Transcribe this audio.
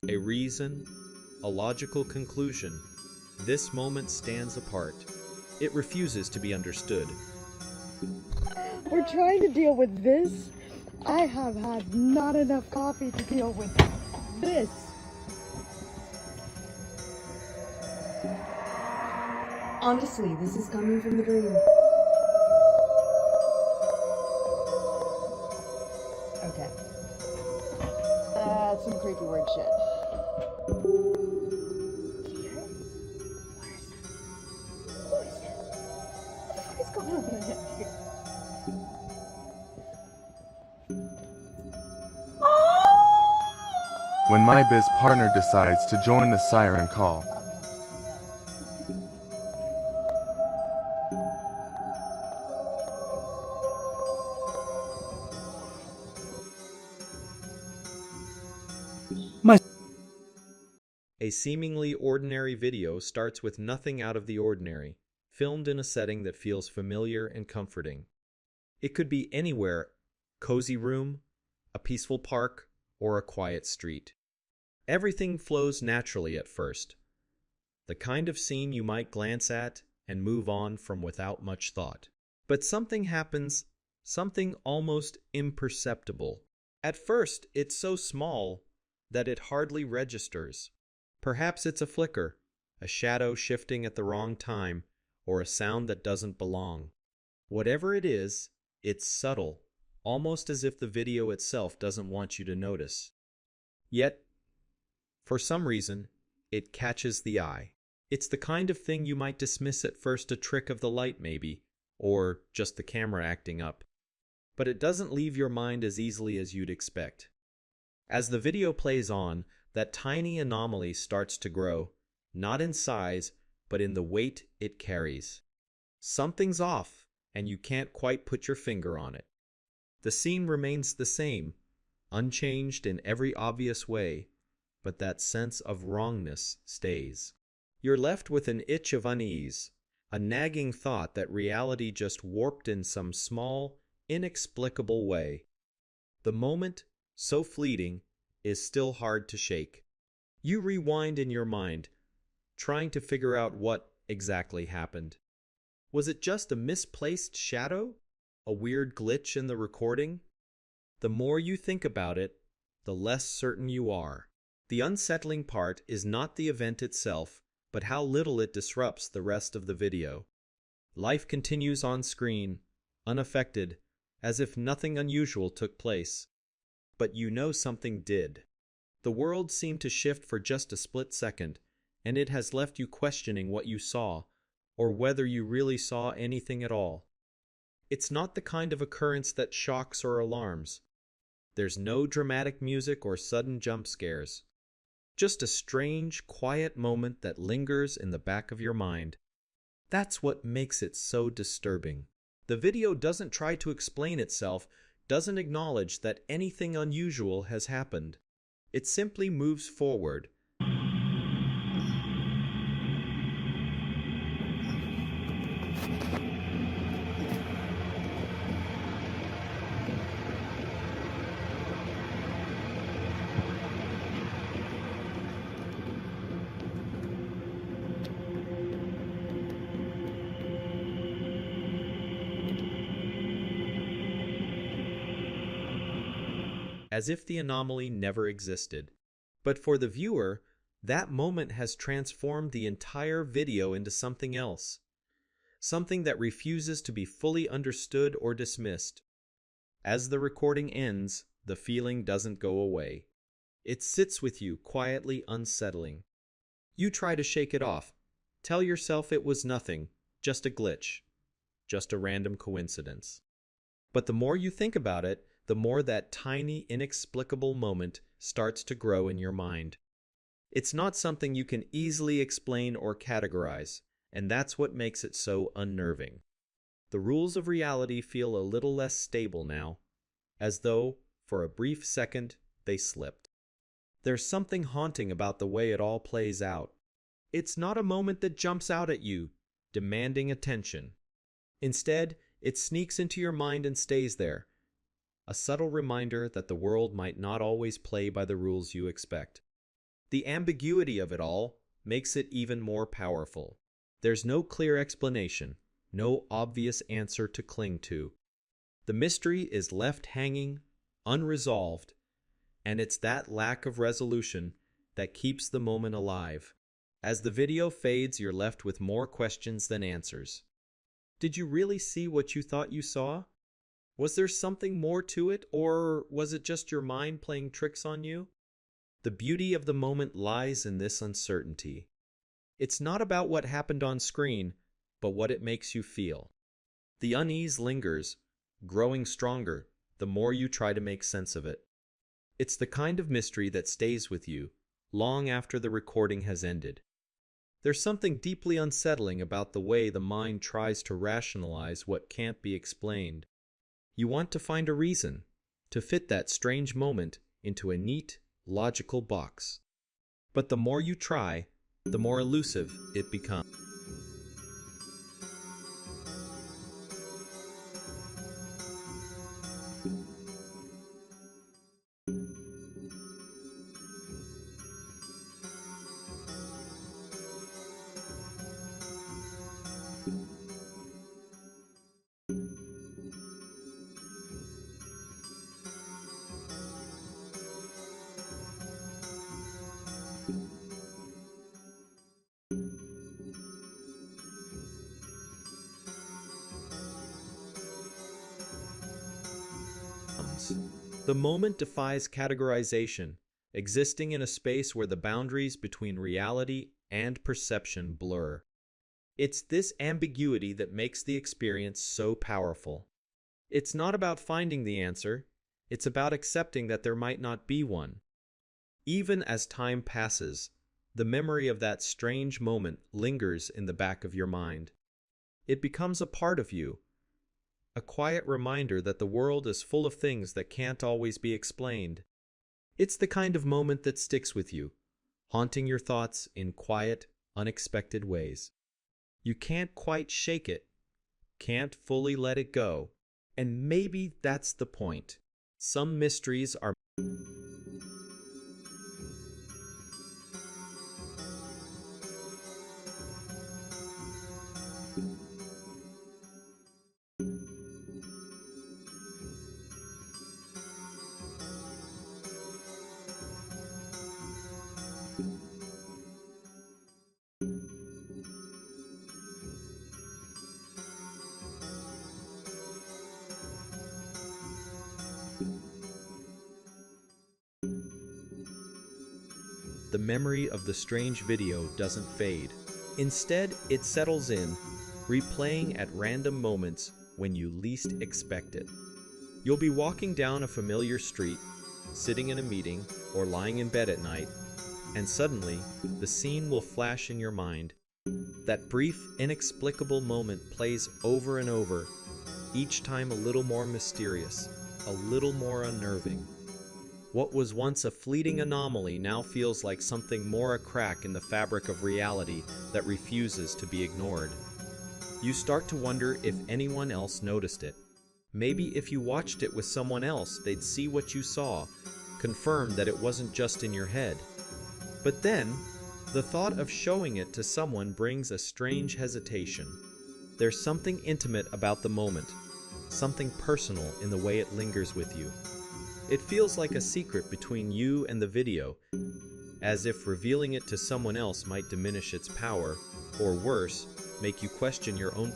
A reason, a logical conclusion. This moment stands apart. It refuses to be understood. We're trying to deal with this. I have had not enough coffee to deal with this. Honestly, this is coming from the dream. Okay. That's some creepy word shit. Do you hear it? Where is that? Who is it? What the fuck is going on in here? When my biz partner decides to join the siren call. A seemingly ordinary video starts with nothing out of the ordinary, filmed in a setting that feels familiar and comforting. It could be anywhere: cozy room, a peaceful park, or a quiet street. Everything flows naturally at first. The kind of scene you might glance at and move on from without much thought. But something happens, something almost imperceptible. At first, it's so small that it hardly registers. Perhaps it's a flicker, a shadow shifting at the wrong time, or a sound that doesn't belong. Whatever it is, it's subtle, almost as if the video itself doesn't want you to notice. Yet, for some reason, it catches the eye. It's the kind of thing you might dismiss at first, a trick of the light maybe, or just the camera acting up. But it doesn't leave your mind as easily as you'd expect. As the video plays on, that tiny anomaly starts to grow, not in size, but in the weight it carries. Something's off, and you can't quite put your finger on it. The scene remains the same, unchanged in every obvious way, but that sense of wrongness stays. You're left with an itch of unease, a nagging thought that reality just warped in some small, inexplicable way. The moment, so fleeting, is still hard to shake. You rewind in your mind, trying to figure out what exactly happened. Was it just a misplaced shadow? A weird glitch in the recording? The more you think about it, the less certain you are. The unsettling part is not the event itself, but how little it disrupts the rest of the video. Life continues on screen, unaffected, as if nothing unusual took place. But you know something did. The world seemed to shift for just a split second, and it has left you questioning what you saw, or whether you really saw anything at all. It's not the kind of occurrence that shocks or alarms. There's no dramatic music or sudden jump scares. Just a strange, quiet moment that lingers in the back of your mind. That's what makes it so disturbing. The video doesn't try to explain itself, doesn't acknowledge that anything unusual has happened. It simply moves forward. As if the anomaly never existed. But for the viewer, that moment has transformed the entire video into something else. Something that refuses to be fully understood or dismissed. As the recording ends, the feeling doesn't go away. It sits with you, quietly unsettling. You try to shake it off. Tell yourself it was nothing, just a glitch, just a random coincidence. But the more you think about it, the more that tiny, inexplicable moment starts to grow in your mind. It's not something you can easily explain or categorize, and that's what makes it so unnerving. The rules of reality feel a little less stable now, as though, for a brief second, they slipped. There's something haunting about the way it all plays out. It's not a moment that jumps out at you, demanding attention. Instead, it sneaks into your mind and stays there, a subtle reminder that the world might not always play by the rules you expect. The ambiguity of it all makes it even more powerful. There's no clear explanation, no obvious answer to cling to. The mystery is left hanging, unresolved, and it's that lack of resolution that keeps the moment alive. As the video fades, you're left with more questions than answers. Did you really see what you thought you saw? Was there something more to it, or was it just your mind playing tricks on you? The beauty of the moment lies in this uncertainty. It's not about what happened on screen, but what it makes you feel. The unease lingers, growing stronger the more you try to make sense of it. It's the kind of mystery that stays with you long after the recording has ended. There's something deeply unsettling about the way the mind tries to rationalize what can't be explained. You want to find a reason, to fit that strange moment into a neat, logical box. But the more you try, the more elusive it becomes. The moment defies categorization, existing in a space where the boundaries between reality and perception blur. It's this ambiguity that makes the experience so powerful. It's not about finding the answer, it's about accepting that there might not be one. Even as time passes, the memory of that strange moment lingers in the back of your mind. It becomes a part of you, a quiet reminder that the world is full of things that can't always be explained. It's the kind of moment that sticks with you, haunting your thoughts in quiet, unexpected ways. You can't quite shake it, can't fully let it go, and maybe that's the point. Some mysteries are the memory of the strange video doesn't fade. Instead, it settles in, replaying at random moments when you least expect it. You'll be walking down a familiar street, sitting in a meeting, or lying in bed at night, and suddenly, the scene will flash in your mind. That brief, inexplicable moment plays over and over, each time a little more mysterious, a little more unnerving. What was once a fleeting anomaly now feels like something more a crack in the fabric of reality that refuses to be ignored. You start to wonder if anyone else noticed it. Maybe if you watched it with someone else, they'd see what you saw, confirm that it wasn't just in your head. But then, the thought of showing it to someone brings a strange hesitation. There's something intimate about the moment, something personal in the way it lingers with you. It feels like a secret between you and the video, as if revealing it to someone else might diminish its power, or worse, make you question your own